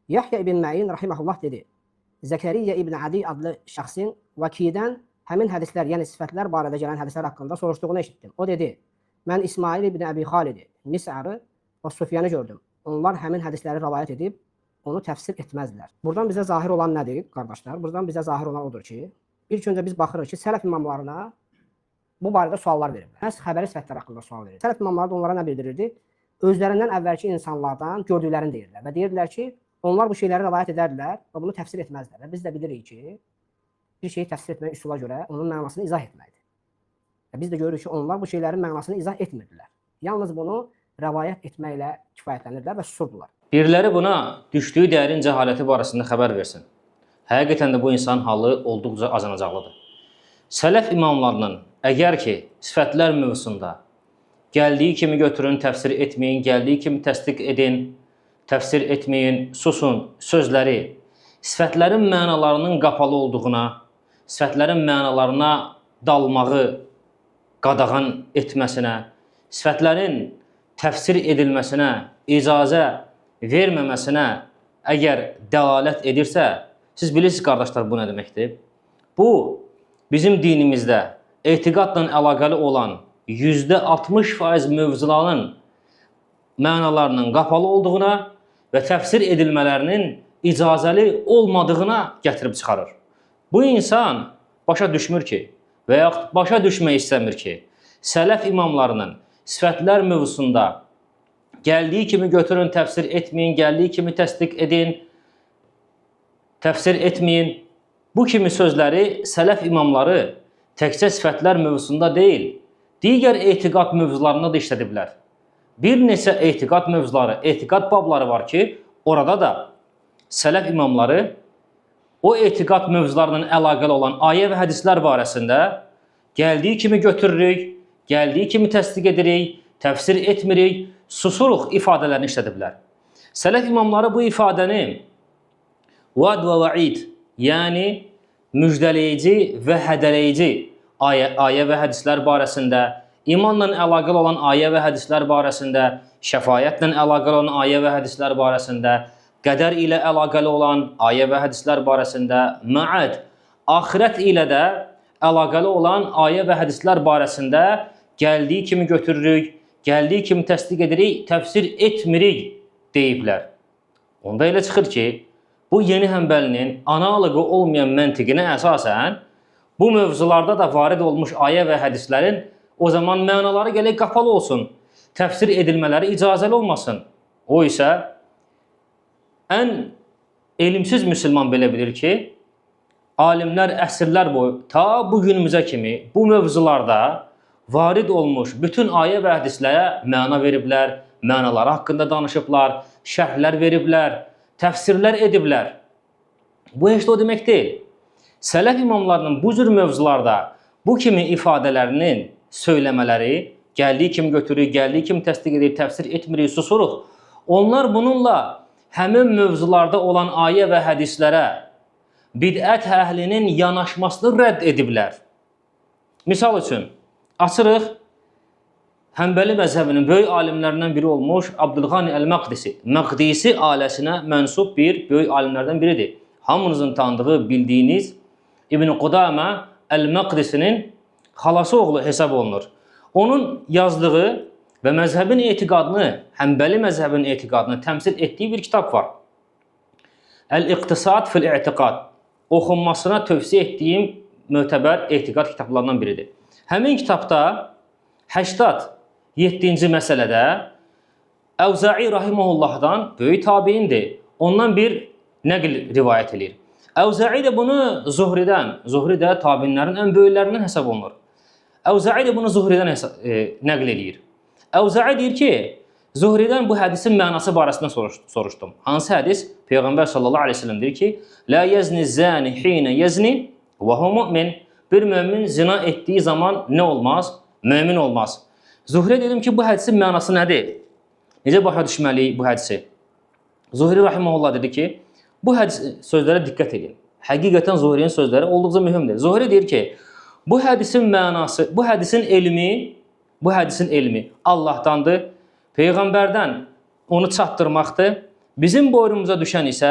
Yahya ibn Ma'in rahimehullah dedi. Zekeriya ibn Adi adlı şəxsin Vakidən həmin hədislər, yəni sifətlər barədə gələn hədislər haqqında soruşduğunu eşitdim. O dedi, mən İsmail ibn Əbi Xalidi, Mis'arı və Sufyanı gördüm. Onlar həmin hədisləri rivayət edib, onu təfsir etməzdilər. Buradan bizə zahir olan nədir, qardaşlar? Buradan bizə zahir olan odur ki, ilk öncə biz baxırıq ki, sələf imamlarına bu barədə suallar veriblər. Məhz xəbəri sifətlər haqqında sual verir. Sələf imamları da onlara nə bildirirdi? Özlərindən əvvəlki insanlardan gördüklərini deyirlər və deyirdilər ki, onlar bu şeyləri rivayət edərdilər və bunu təfsir etməzdilər. Və biz də bilirik ki, bir şeyi təfsir etmək üsula görə onun mənasını izah etməkdir. Və biz də görürük ki, onlar bu şeylərin mənasını izah etmirdilər. Yalnız bunu rivayət etməklə kifayətlənirlər və susurdular. Biriləri buna düşdüyü dərin cəhaləti barəsində xəbər versin. Həqiqətən də bu insanın halı olduqca acınacaqlıdır. Sələf imamlarının əgər ki, sifətlər mövzusunda gəldiyi kimi götürün, təfsir etməyin, gəldiyi kimi təsdiq edin, təfsir etməyin, susun sözləri, sifətlərin mənalarının qapalı olduğuna, sifətlərin mənalarına dalmağı qadağan etməsinə, sifətlərin təfsir edilməsinə, icazə verməməsinə əgər dəlalət edirsə, siz bilirsiniz, qardaşlar, bu nə deməkdir? Bu, bizim dinimizdə etiqadla əlaqəli olan %60% mövzuların mənalarının qapalı olduğuna və təfsir edilmələrinin icazəli olmadığına gətirib çıxarır. Bu insan başa düşmür ki, və yaxud başa düşmək istəmir ki, sələf imamlarının sifətlər mövzusunda gəldiyi kimi götürün, təfsir etməyin, gəldiyi kimi təsdiq edin, təfsir etməyin. Bu kimi sözləri sələf imamları təkcə sifətlər mövzusunda deyil, digər etiqad mövzularında da işlədiblər. Bir neçə etiqad mövzuları, etiqad babları var ki, orada da sələf imamları o etiqad mövzularının əlaqəli olan ayə və hədislər barəsində gəldiyi kimi götürürük, gəldiyi kimi təsdiq edirik, təfsir etmirik, susuruq ifadələrini işlədiblər. Sələf imamları bu ifadəni vəd və vəid, yəni müjdələyici və hədələyici ayə və hədislər barəsində, imanla əlaqəli olan ayə və hədislər barəsində, şəfayətlə əlaqəli olan ayə və hədislər barəsində, qədər ilə əlaqəli olan ayə və hədislər barəsində, məəd, axirət ilə də əlaqəli olan ayə və hədislər barəsində gəldiyi kimi götürürük, gəldiyi kimi təsdiq edirik, təfsir etmirik deyiblər. Onda elə çıxır ki, bu yeni həmbəlinin analoqu olmayan məntiqinə əsasən bu mövzularda da varid olmuş ayə və hədislərin o zaman mənaları gələk qapalı olsun, təfsir edilmələri icazəli olmasın. O isə ən elmsiz müsəlman belə bilir ki, alimlər əsrlər boyu ta bu günümüzə kimi bu mövzularda varid olmuş bütün ayə və hədislərə məna veriblər, mənaları haqqında danışıblar, şərhlər veriblər, təfsirlər ediblər. Bu heç də o demək deyil. Sələf imamlarının bu cür mövzularda bu kimi ifadələrinin söyləmələri, gəldiyi kimi götürür, gəldiyi kimi təsdiq edir, təfsir etmirik, susuruq. Onlar bununla həmin mövzularda olan ayə və hədislərə bidət əhlinin yanaşmasını rədd ediblər. Misal üçün, açırıq Həmbəli məzhəbinin böyük alimlərindən biri olmuş Abdülğani Əl-Məqdisi. Məqdisi ailəsinə mənsub bir böyük alimlərdən biridir. Hamınızın tanıdığı, bildiyiniz İbn Qudamə Əl-Məqdisinin xalası oğlu hesab olunur. Onun yazdığı və məzhəbin etiqadını, Həmbəli məzhəbinin etiqadını təmsil etdiyi bir kitab var. Əl-İqtisad fil-İ'tiqad. Oxunmasına tövsiyə etdiyim mötəbər etiqad kitablarından biridir. Həmin kitabda 87-ci məsələdə Əvzə'i rahiməhullahdan böyük tabiindir. Ondan bir nəql rivayət edir. Əvzə'i də bunu Zuhridən, Zuhri də tabiinlərin ən böyüklərindən hesab olunur. Əvzə'i də bunu Zuhridən nəql edir. Əvzə'i deyir ki, Zuhridən bu hədisin mənası barəsində soruşdum. Hansı hədis? Peyğəmbər sallallahu aleyhi ve sellem deyir ki, La yezni zəni hinə yezni və hu mümin. Bir mömin zina etdiyi zaman nə olmaz? Mömin olmaz. Zuhri dedim ki, bu hədisin mənası nədir? Necə başa düşməliyik bu hədisi? Zuhri rahimehullah dedi ki, bu hədis sözlərə diqqət edin. Həqiqətən Zuhrinin sözləri olduqca mühümdür. Zuhri deyir ki, bu hədisin mənası, bu hədisin elmi Allahdandır. Peyğəmbərdən onu çatdırmaqdır Bizim boynumuza düşən isə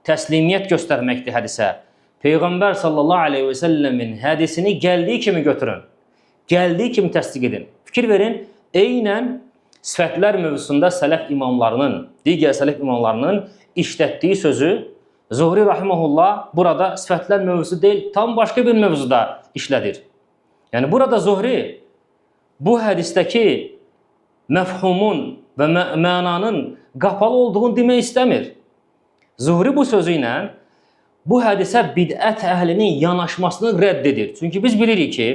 təslimiyyət göstərməkdir hədisə. Peyğəmbər sallallahu aleyhi və səlləmin hədisini gəldiyi kimi götürün. Gəldiyi kimi təsdiq edin. Fikir verin, eynən sifətlər mövzusunda sələf imamlarının, digər sələf imamlarının işlətdiyi sözü Zuhri rahimehullah burada sifətlər mövzusu deyil, tam başqa bir mövzuda işlədir. Yəni burada Zuhri bu hədisdəki məfhumun və mənanın qapalı olduğunu demək istəmir. Zuhri bu sözü ilə bu hədisə bidət əhlinin yanaşmasını rədd edir. Çünki biz bilirik ki,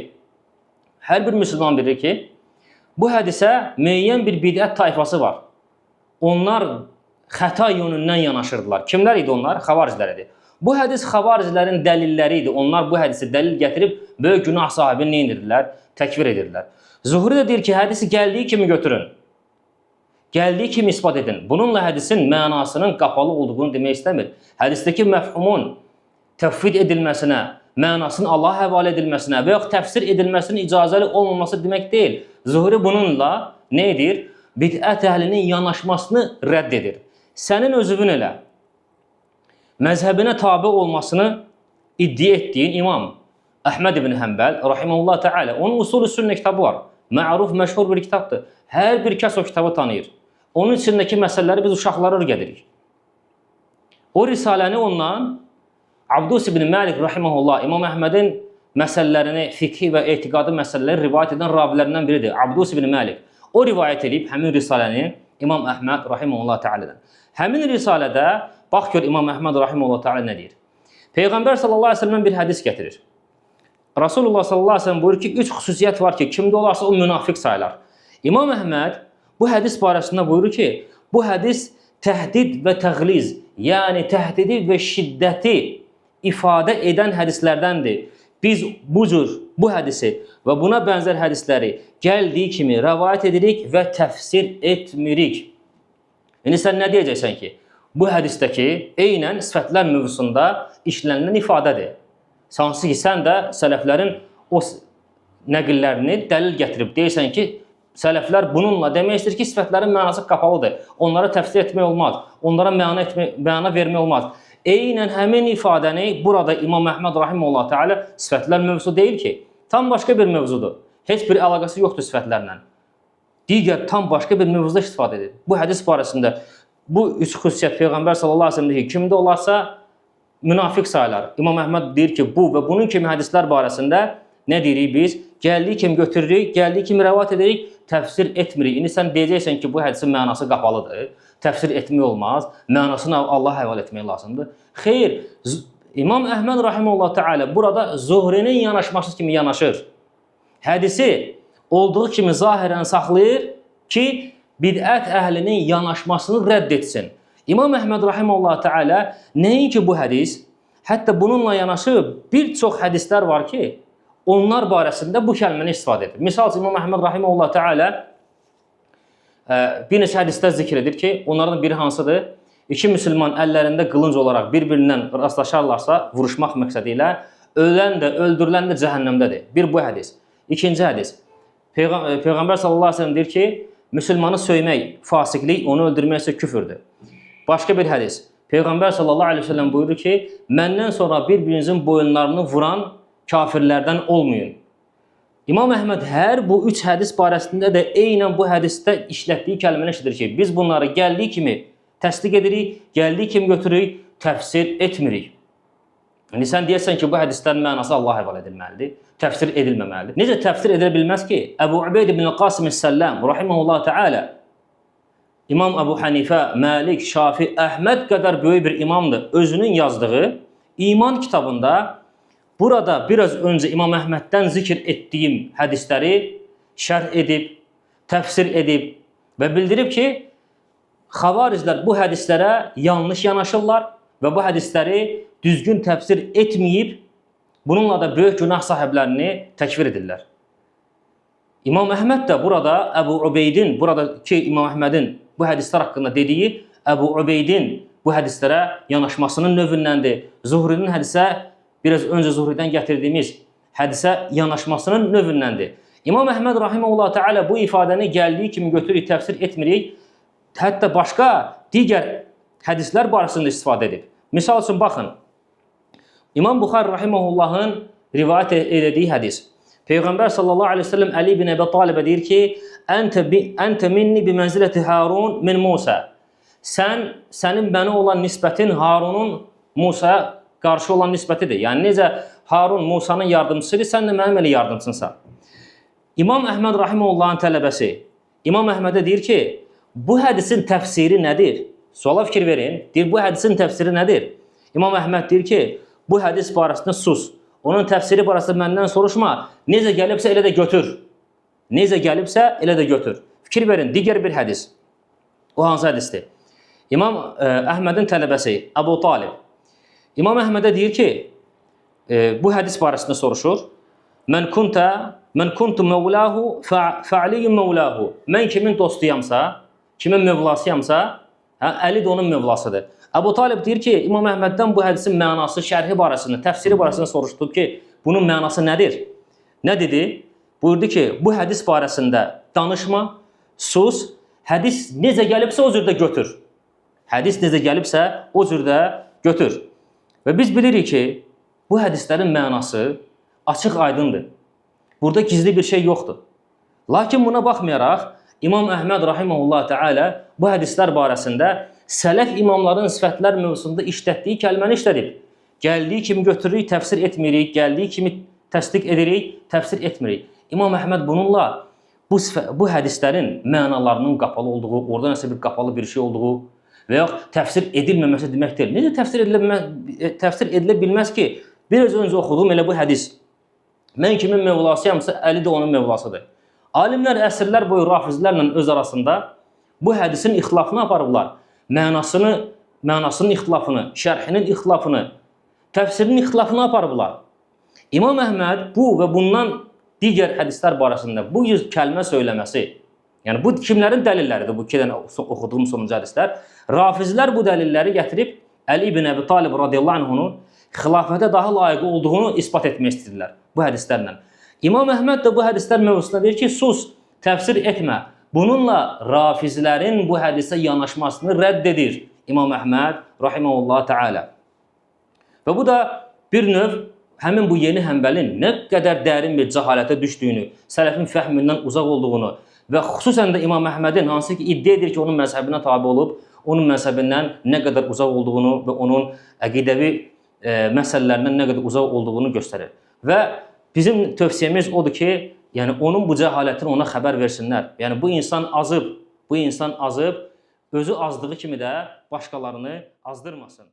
hər bir müsəlman bilir ki, bu hədisə müəyyən bir bidət tayfası var. Onlar xəta yönündən yanaşırdılar. Kimlər idi onlar? Xavariclər idi. Bu hədis xavariclərin dəlilləri idi. Onlar bu hədisi dəlil gətirib böyük günah sahibini nə edirlər? Təkfir edirlər. Zuhri də deyir ki, hədisi gəldiyi kimi götürün. Gəldiyi kimi ispat edin. Bununla hədisin mənasının qapalı olduğunu demək istəmir. Hədisdəki məfhumun təfvid edilməsinə, mənasının Allaha həvalə edilməsinə və yox təfsir edilməsinin icazəli olmaması demək deyil. Zuhri bununla nə edir? Bidət əhlinin yanaşmasını rədd edir. Sənin özünün elə məzhəbinə tabi olmasını iddia etdiyin imam Əhməd ibn Həmbəl rahimehullah təala, onun Usul-u Sünnə kitabı var. Məruf, məşhur bir kitabdır. Hər bir kəs o kitabı tanıyır. Onun içindəki məsələləri biz uşaqlara öyrədirik. O risaləni ondan Abdus ibn Məlik rahimehullah İmam Əhmədin məsələlərini, fiqhi və etiqadi məsələləri rivayət edən ravilərindən biridir. Abdus ibn Məlik. O rivayət edib həmin risaləni İmam Əhməd rahimehullah təalədən. Həmin risalədə bax gör İmam Əhməd rahimehullah təala nə deyir? Peyğəmbər sallallahu əleyhi və səlləm bir hədis gətirir. Rasulullah sallallahu əleyhi və səlləm buyurur ki, 3 xüsusiyyət var ki, kimdə olarsa o münafiq sayılar. İmam Əhməd bu hədis barəsində buyurur ki, bu hədis təhdid və təğliz, yəni təhdidi və şiddəti ifadə edən hədislərdəndir. Biz bu cür bu hədisi və buna bənzər hədisləri gəldiyi kimi rəvayət edirik və təfsir etmirik. İndi sən nə deyəcəksən ki, bu hədisdəki eynən sifətlər mövzusunda işlənilən ifadədir. Sansı ki, sən də sələflərin o nəqillərini dəlil gətirib deyirsən ki, sələflər bununla demək istəyir ki, sifətlərin mənası qapalıdır. Onlara təfsir etmək olmaz, onlara məna vermək olmaz. Eynən həmin ifadəni burada İmam Əhməd rahimehullah təala sifətlər mövzusu deyil ki, tam başqa bir mövzudur. Heç bir əlaqəsi yoxdur sifətlərlə. Digər tam başqa bir mövzuda istifadə edir. Bu hədis barəsində bu 3 xüsusiyyət Peyğəmbər sallallahu əleyhi və səlləm deyir, kimdə olarsa münafiq sayılar. İmam Əhməd deyir ki, bu və bunun kimi hədislər barəsində nə deyirik biz? Gəldiyi kimi götürürük, gəldiyi kimi rəvat edirik, təfsir etmirik. İndi sən deyəcəksən ki, bu hədisin mənası qapalıdır, təfsir etmək olmaz, mənasını Allah həvalə etmək lazımdır. Xeyr, İmam Əhməd rahimehullah təala burada Zuhrinin yanaşması kimi yanaşır. Hədisi olduğu kimi zahirən saxlayır ki, bidət əhlinin yanaşmasını rədd etsin. İmam Əhməd rahimehullah təala nəinki bu hədis, hətta bununla yanaşı bir çox hədislər var ki, onlar barəsində bu kəlməni istifadə edir. Misal üçün İmam Əhməd rahimehullah təala bir neçə hədislər zikr edir ki, onlardan biri hansıdır? İki müsəlman əllərində qılınc olaraq bir-birindən rastlaşarlarsa, vuruşmaq məqsədi ilə ölən də, öldürülən də cəhənnəmdədir. Bir bu hədis. İkinci hədis. Peyğəmbər sallallahu əleyhi və səlləm deyir ki, müsəlmanı söymək fasiqlik, onu öldürmək isə küfürdür. Başqa bir hədis. Peyğəmbər sallallahu əleyhi və səlləm buyurur ki, məndən sonra bir-birinizin boyunlarını vuran kafirlərdən olmayın. İmam Əhməd hər bu 3 hədis barəsində də eynən bu hədisdə işlətdiyi kəlməni işlədir ki, biz bunları gəldiyi kimi təsdiq edirik, gəldiyi kimi götürürük, təfsir etmirik. İndi sən deyəsən ki, bu hədislərin mənası Allah həvalə edilməlidir, təfsir edilməməlidir. Necə təfsir edilə bilməz ki? Əbu Ubeyd ibn Qasim Səlləm, rahimehullah təala, İmam Əbu Hənifə, Məlik, Şafi, Əhməd qədər böyük bir imamdır. Özünün yazdığı iman kitabında burada biraz öncə İmam Əhməddən zikr etdiyim hədisləri şərh edib, təfsir edib və bildirib ki, xavariclər bu hədislərə yanlış yanaşırlar və bu hədisləri düzgün təfsir etməyib, bununla da böyük günah sahiblərini təkfir edirlər. İmam Əhməd də burada Əbu Ubeydin, buradakı İmam Əhmədin bu hədislər haqqında dediyi Əbu Ubeydin bu hədislərə yanaşmasının növündəndir. Zuhrinin hədisə, biraz öncə Zuhridən gətirdiyimiz hədisə yanaşmasının növündəndir. İmam Əhməd rahimehullah təala bu ifadəni gəldiyi kimi götürürük, təfsir etmirik. Hətta başqa digər hədislər barəsində istifadə edib. Misal üçün, baxın, İmam Buxari rahimehullahın rivayət elədiyi hədis. Peyğəmbər sallallahu aleyhi ve sellem Əli ibn Əbi Talibə deyir ki, Əntə minni bi mənziləti Harun min Musa. Sənin mənə olan nisbətin Harunun Musaya qarşı olan nisbətidir. Yəni, necə Harun Musanın yardımcısıdır, sən də mənim elə yardımcınsan. İmam Əhməd rahimehullahın tələbəsi İmam Əhmədə deyir ki, bu hədisin təfsiri nədir? Suala fikir verin. Deyir, bu hədisin təfsiri nədir? İmam Əhməd deyir ki, bu hədis barəsində sus. Onun təfsiri barəsində məndən soruşma. Necə gəlibsə elə də götür. Necə gəlibsə elə də götür. Fikir verin, digər bir hədis. O hansı hədisdir? İmam Əhmədin tələbəsi Əbu Talib. İmam Əhmədə deyir ki, bu hədis barəsində soruşur. Mən kuntu mevlahu fa'aliyyun mevlahu. Mən kimin dostuyamsa, kimin mevlasıyamsa, Əli də onun mevlasıdır. Əbu Talib deyir ki, İmam Əhməddən bu hədisin mənası, şərhi barəsində, təfsiri barəsində soruşdu ki, bunun mənası nədir? Nə dedi? Buyurdu ki, bu hədis barəsində danışma, sus, hədis necə gəlibsə o cürdə götür. Hədis necə gəlibsə o cürdə götür. Və biz bilirik ki, bu hədislərin mənası açıq aydındır. Burada gizli bir şey yoxdur. Lakin buna baxmayaraq, İmam Əhməd rahimehullah təala bu hədislər barəsində sələf imamların sifətlər mövzusunda işlətdiyi kəlməni işlədib. Gəldiyi kimi götürürük, təfsir etmirik, gəldiyi kimi təsdiq edirik, təfsir etmirik. İmam Əhməd bununla bu hədislərin mənalarının qapalı olduğu, orada nəsə bir qapalı bir şey olduğu və yaxud təfsir edilməməsi demək deyil. Necə təfsir edilə bilməz ki, biraz öncə oxuduğum elə bu hədis. Mən kimin mevlasıyamsa, Əli də onun mevlasıdır. Alimlər əsrlər boyu rafizlərlə öz arasında bu hədisin ixtilafını aparıblar. Mənasının ixtilafını, şərhinin ixtilafını, təfsirinin ixtilafını aparıblar. İmam Əhməd bu və bundan digər hədislər barəsində bu yüz kəlmə söyləməsi, yəni bu kimlərin dəlilləridir bu iki dənə oxuduğum sonuncu hədislər? Rafizlər bu dəlilləri gətirib Əli ibn Əbi Talib radiyallahu anhunun xilafətə daha layiq olduğunu isbat etmək istəyirlər bu hədislərlə. İmam Əhməd də bu hədislər mövzusunda deyir ki, sus, təfsir etmə. Bununla rafizlərin bu hədisə yanaşmasını rədd edir İmam Əhməd rahimehullah təala. Və bu da bir növ həmin bu yeni həmbəlin nə qədər dərin bir cəhalətə düşdüyünü, sələfin fəhmindən uzaq olduğunu və xüsusən də İmam Əhmədin hansı ki iddia edir ki, onun məzhəbinə tabi olub, onun məzhəbindən nə qədər uzaq olduğunu və onun əqidəvi məsələlərindən nə qədər uzaq olduğunu göstərir. Və bizim tövsiyəmiz odur ki, yəni onun bu cəhalətini ona xəbər versinlər. Yəni bu insan azıb, özü azdığı kimi də başqalarını azdırmasın.